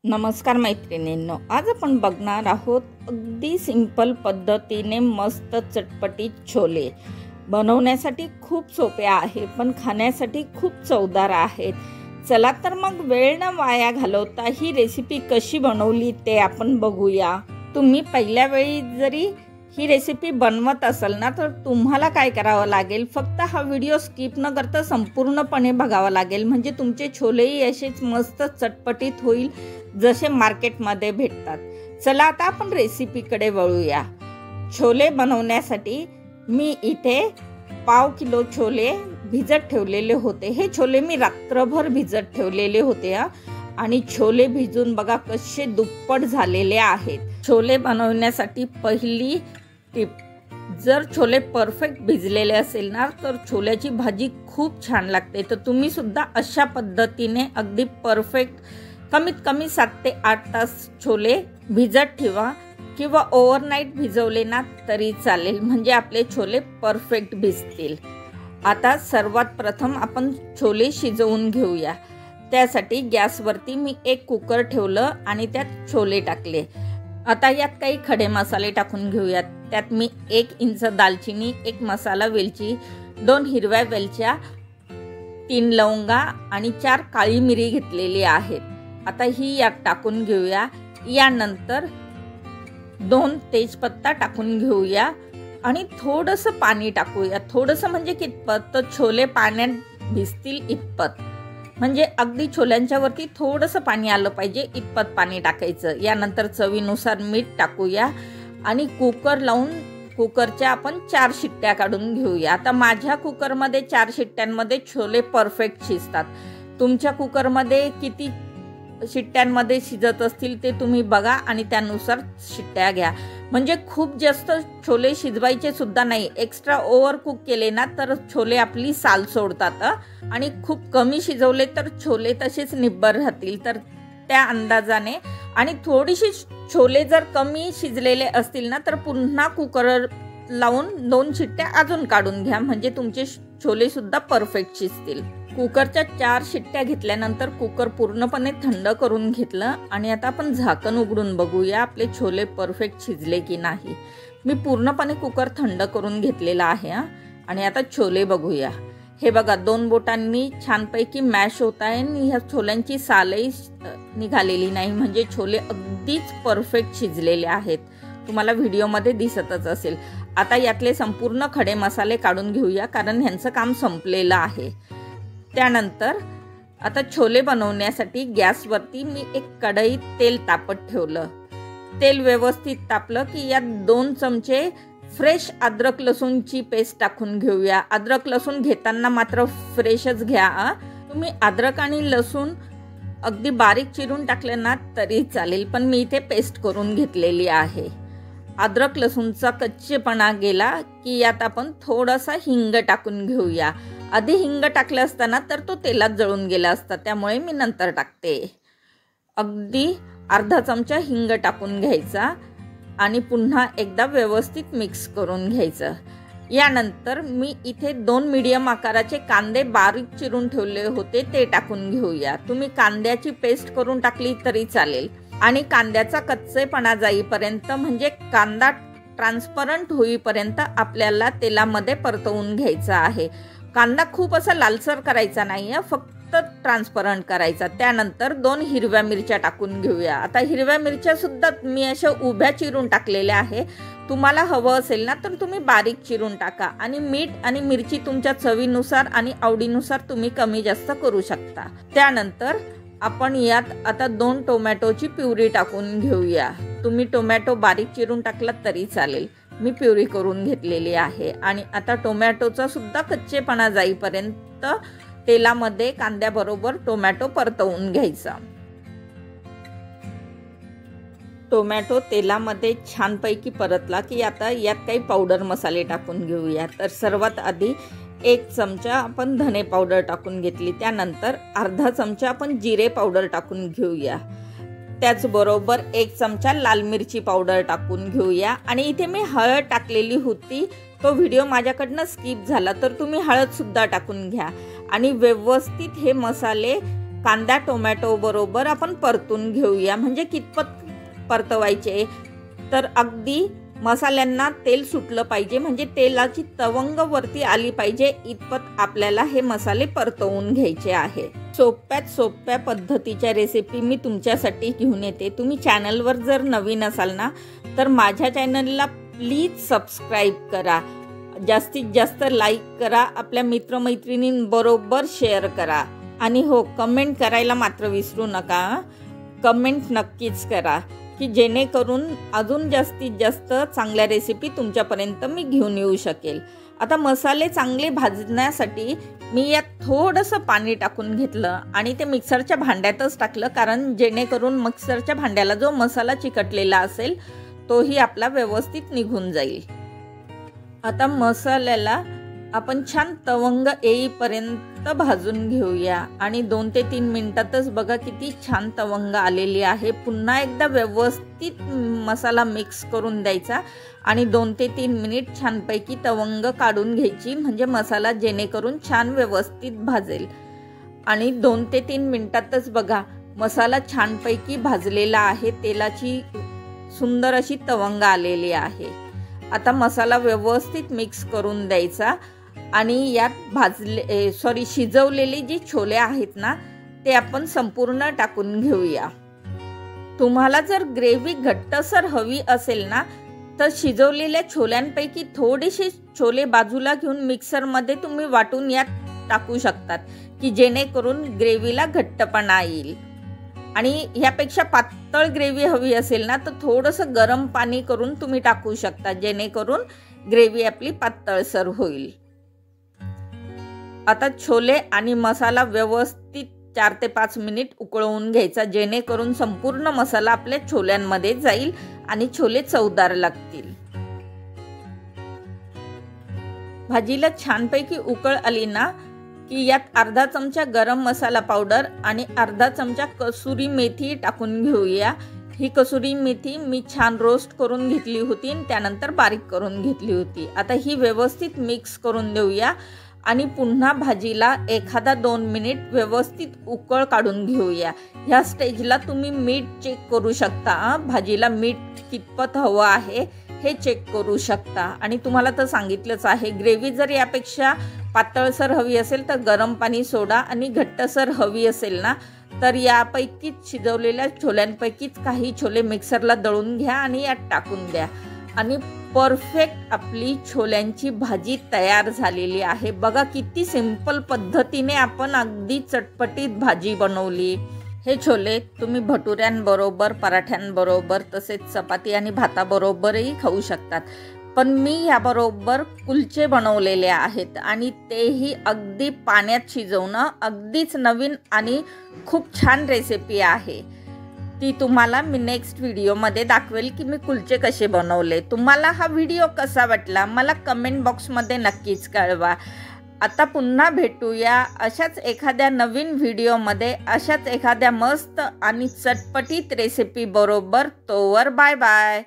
नमस्कार मैत्रिणींनो, आज आपण बघणार आहोत अगदी सिंपल पद्धतीने मस्त चटपटीत छोले बनवण्यासाठी खूप सोपे आहे, पण खाण्यासाठी खूप चवदार आहेत। चला तर मग वेळ न वाया घालवता ही रेसिपी कशी बनवली ते आपण बघूया। तुम्ही पहिल्या वेळी जरी ही रेसिपी बनवत असाल ना, तर तुम्हाला काय करावं लागेल, फक्त हा व्हिडिओ स्किप न करता संपूर्णपणे बघावा लागेल, म्हणजे तुमचे छोलेही असेच मस्त चटपटीत होईल जसे मार्केटमध्ये भेटतात। चला आता आपण रेसिपीकडे वळूया। छोले बनवण्यासाठी मी इथे पाव किलो छोले भिजत ठेवलेले होते। हे छोले मी रात्रभर भिजत ठेवलेले होते आणि छोले भिजून बघा कसे दुप्पट झालेले आहेत। छोले बनवण्यासाठी पहिली टिप, जर छोले परफेक्ट भिजलेले असेल ना, तर छोल्याची भाजी खूप छान लागते। तर तुम्ही सुद्धा अशा पद्धतीने अगदी परफेक्ट कमीत कमी 7 ते 8 तास छोले भिजत ठेवा किंवा ओव्हरनाईट भिजवले ना तरी चालेल, म्हणजे आपले छोले परफेक्ट भिजतील। आता सर्वात प्रथम आपण छोले शिजवून घेऊया। त्यासाठी गॅसवरती मी एक कुकर ठेवलं आणि त्यात छोले टाकले। आता यात काही खडे मसाले टाकून घेऊयात। त्यात मी 1 इंच दालचिनी, 1 मसाला वेलची, 2 हिरव्या वेलच्या, 3 लवंगा आणि 4 काळी मिरी घेतलेली आहेत। आता ही यात टाकून घेऊया। यानंतर 2 तेजपत्ता टाकून घेऊया आणि थोडंसं पाणी टाकूया। थोडंसं म्हणजे कितपत, तर छोले पाण्यात भिजतील इतपत, म्हणजे अगदी छोल्यांच्या वरती थोडंसं पाणी आलं पाहिजे इतपत पाणी टाकायचं। यानंतर चवीनुसार मीठ टाकूया आणि कुकर लावून कुकरच्या आपण 4 शिट्ट्या काढून घेऊया। आता माझ्या कुकरमध्ये 4 शिट्ट्यांमध्ये छोले परफेक्ट शिजतात। तुमच्या कुकरमध्ये किती शिट्ट्यांमध्ये शिजत असतील ते तुम्ही बघा आणि त्यानुसार शिट्ट्या घ्या, म्हणजे खूप जास्त छोले शिजवायचे सुद्धा नाही। एक्स्ट्रा ओव्हर कुक केले ना तर छोले आपली साल सोडतात आणि खूप कमी शिजवले तर छोले तसेच निब्बर राहतील। तर त्या अंदाजाने, आणि थोडीशी छोले जर कमी शिजलेले असतील ना तर पुन्हा कुकर लावून 2 शिट्ट्या अजून काढून घ्या, म्हणजे तुमचे छोले सुद्धा परफेक्ट शिजतील। कुकरच्या 4 शिट्ट्या घेतल्यानंतर कुकर पूर्णपणे थंड करून घेतलं आणि आता आपण झाकण उघडून बघूया आपले छोले परफेक्ट शिजले की नाही। मी पूर्णपणे कुकर थंड करून घेतलेला आहे आणि आता छोले बघूया। हे बघा 2 बोटांनी छानपैकी मॅश होत आहे आणि ह्या छोल्यांची सालही निघालेली नाही, म्हणजे छोले अगदीच परफेक्ट शिजलेले आहेत। तुम्हाला व्हिडिओमध्ये दिसतच असेल। आता यातले संपूर्ण खडे मसाले काढून घेऊया, कारण ह्यांचं काम संपलेलं आहे। त्यानंतर आता छोले बनवण्यासाठी गॅसवरती मी एक कढईत तेल तापत ठेवलं। तेल व्यवस्थित तापलं की यात 2 चमचे फ्रेश अद्रक लसूणची पेस्ट टाकून घेऊया। अद्रक लसूण घेताना मात्र फ्रेशच घ्या। तुम्ही अद्रक आणि लसूण अगदी बारीक चिरून टाकले ना तरी चालेल, पण मी इथे पेस्ट करून घेतलेली आहे। अद्रक लसूणचा कच्चेपणा गेला की यात आपण थोडासा हिंग टाकून घेऊया। आधी हिंग टाकलं असताना तर तो तेलात जळून गेला असता, त्यामुळे मी नंतर टाकते। अगदी अर्धा चमचा हिंग टाकून घ्यायचा आणि पुन्हा एकदा व्यवस्थित मिक्स करून घ्यायचं। यानंतर मी इथे 2 मीडियम आकाराचे कांदे बारीक चिरून ठेवले होते ते टाकून घेऊया। तुम्ही कांद्याची पेस्ट करून टाकली तरी चालेल आणि कांद्याचा कच्चेपणा जाईपर्यंत, म्हणजे कांदा ट्रान्सपरंट होईपर्यंत आपल्याला तेलामध्ये परतवून घ्यायचा आहे। कांदा खूप असा लालसर करायचा नाही, फक्त ट्रान्सपरंट करायचा। त्यानंतर 2 हिरव्या मिरच्या टाकून घेऊया। आता हिरव्या मिरच्या सुद्धा मी अशा उभ्या चिरून टाकलेल्या आहे। तुम्हाला हवं असेल ना तर तुम्ही बारीक चिरून टाका आणि मीठ आणि मिरची तुमच्या चवीनुसार आणि आवडीनुसार तुम्ही कमी जास्त करू शकता। त्यानंतर आपण यात आता 2 टोमॅटोची प्युरी टाकून घेऊया। तुम्ही टोमॅटो बारीक चिरून टाकला तरी चालेल, मी प्युरी करून घेतलेली आहे। आणि आता टोमॅटोचा सुद्धा कच्चेपणा जाईपर्यंत तेलामध्ये कांद्याबरोबर टोमॅटो परतवून घ्यायचा। टोमॅटो तेलामध्ये छानपैकी परतला की आता यात काही पावडर मसाले टाकून घेऊया। तर सर्वात आधी 1 चमचा आपण धने पावडर टाकून घेतली। त्यानंतर अर्धा चमचा आपण जिरे पावडर टाकून घेऊया। त्याचबरोबर 1 चमचा लाल मिरची पावडर टाकून घेऊया आणि इथे मी हळद टाकलेली होती, तो व्हिडिओ माझ्याकडनं स्किप झाला, तर तुम्ही हळद सुद्धा टाकून घ्या आणि व्यवस्थित हे मसाले कांदा टोमॅटो बरोबर आपण परतून घेऊया। म्हणजे कितपत परतवायचे तर अगदी मसाल्यांना तेल सुटलं पाहिजे, म्हणजे तेलाची तवंग वरती आली पाहिजे इतपत आपल्याला हे मसाले परतवून घ्यायचे आहे। सोप्यात सोप्या पद्धतीच्या रेसिपी मी तुमच्यासाठी घेऊन येते। तुम्ही चॅनलवर जर नवीन असाल ना तर माझ्या चॅनलला प्लीज सबस्क्राईब करा, जास्तीत जास्त लाईक करा, आपल्या मित्रमैत्रिणींबरोबर शेअर करा आणि हो, कमेंट करायला मात्र विसरू नका। कमेंट नक्कीच करा की जेणेकरून अजून जास्तीत जास्त चांगल्या रेसिपी तुमच्यापर्यंत मी घेऊन येऊ शकेल। आता मसाले चांगले भाजण्यासाठी मी यात थोडंसं पाणी टाकून घेतलं आणि ते मिक्सरच्या भांड्यातच टाकलं, कारण जेणेकरून मिक्सरच्या भांड्याला जो मसाला चिकटलेला असेल तोही आपला व्यवस्थित निघून जाईल। आता मसाल्याला आपण छान तवंग येईपर्यंत भाजून घेऊया आणि 2 ते 3 मिनिटातच बघा किती छान तवंग आलेली आहे। पुन्हा एकदा व्यवस्थित मसाला मिक्स करून द्यायचा आणि 2 ते 3 मिनिट छानपैकी तवंग काढून घ्यायची, म्हणजे मसाला जेणेकरून छान व्यवस्थित भाजेल। आणि 2 ते 3 मिनिटातच बघा मसाला छानपैकी भाजलेला आहे, तेलाची सुंदर अशी तवंग आलेली आहे। आता मसाला व्यवस्थित मिक्स करून द्यायचा आणि यात शिजवलेले जे छोले आहेत ना ते आपण संपूर्ण टाकून घेऊया। तुम्हाला जर ग्रेव्ही घट्टसर हवी असेल ना तर शिजवलेल्या छोल्यांपैकी थोडेसे छोले बाजूला घेऊन मिक्सरमध्ये तुम्ही वाटून यात टाकू शकतात की जेणेकरून ग्रेव्हीला घट्टपणा येईल। आणि यापेक्षा पातळ ग्रेव्ही हवी असेल ना तर थोडंसं गरम पाणी करून तुम्ही टाकू शकता, जेणेकरून ग्रेव्ही आपली पातळसर होईल। आता छोले आणि मसाला व्यवस्थित 4 ते 5 मिनिट उकळवून घ्यायचा, जेणेकरून संपूर्ण मसाला आपल्या छोल्यांमध्ये जाईल आणि छोले चवदार लागतील। भाजीला छानपैकी उकळ आली ना की यात अर्धा चमचा गरम मसाला पावडर आणि अर्धा चमचा कसुरी मेथी टाकून घेऊया। ही कसुरी मेथी मी छान रोस्ट करून घेतली होती आणि त्यानंतर बारीक करून घेतली होती। आता ही व्यवस्थित मिक्स करून देऊया आणि पुन्हा भाजीला 1-2 मिनिट व्यवस्थित उकळ काढून घेऊया। ह्या स्टेजला तुम्ही मीठ चेक करू शकता, भाजीला मीठ कितपत हवं आहे हे चेक करू शकता। आणि तुम्हाला तर सांगितलंच आहे, ग्रेव्ही जर यापेक्षा पातळसर हवी असेल तर गरम पाणी सोडा आणि घट्टसर हवी असेल ना तर यापैकीच शिजवलेल्या छोल्यांपैकीच काही छोले मिक्सरला दळून घ्या आणि यात टाकून द्या आणि परफेक्ट आपली छोल्यांची भाजी तयार झालेली आहे। बघा किती सिंपल पद्धतीने आपण अगदी चटपटीत भाजी बनवली। हे छोले तुम्ही भटुऱ्यांबरोबर, पराठ्यांबरोबर तसेच चपाती आणि भाताबरोबरही खाऊ शकतात, पण मी याबरोबर कुलचे बनवलेले आहेत आणि तेही अगदी पाण्यात शिजवणं अगदीच नवीन आणि खूप छान रेसिपी आहे। ती तुम्हाला मी नेक्स्ट व्हिडिओमध्ये दाखवेल की मी कुलचे कसे बनवले। तुम्हाला हा व्हिडिओ कसा वाटला मला कमेंट बॉक्समध्ये नक्कीच कळवा। आता पुन्हा भेटूया अशाच एखाद्या नवीन व्हिडिओमध्ये, अशाच एखाद्या मस्त आणि चटपटीत रेसिपी बरोबर। तोवर बाय बाय।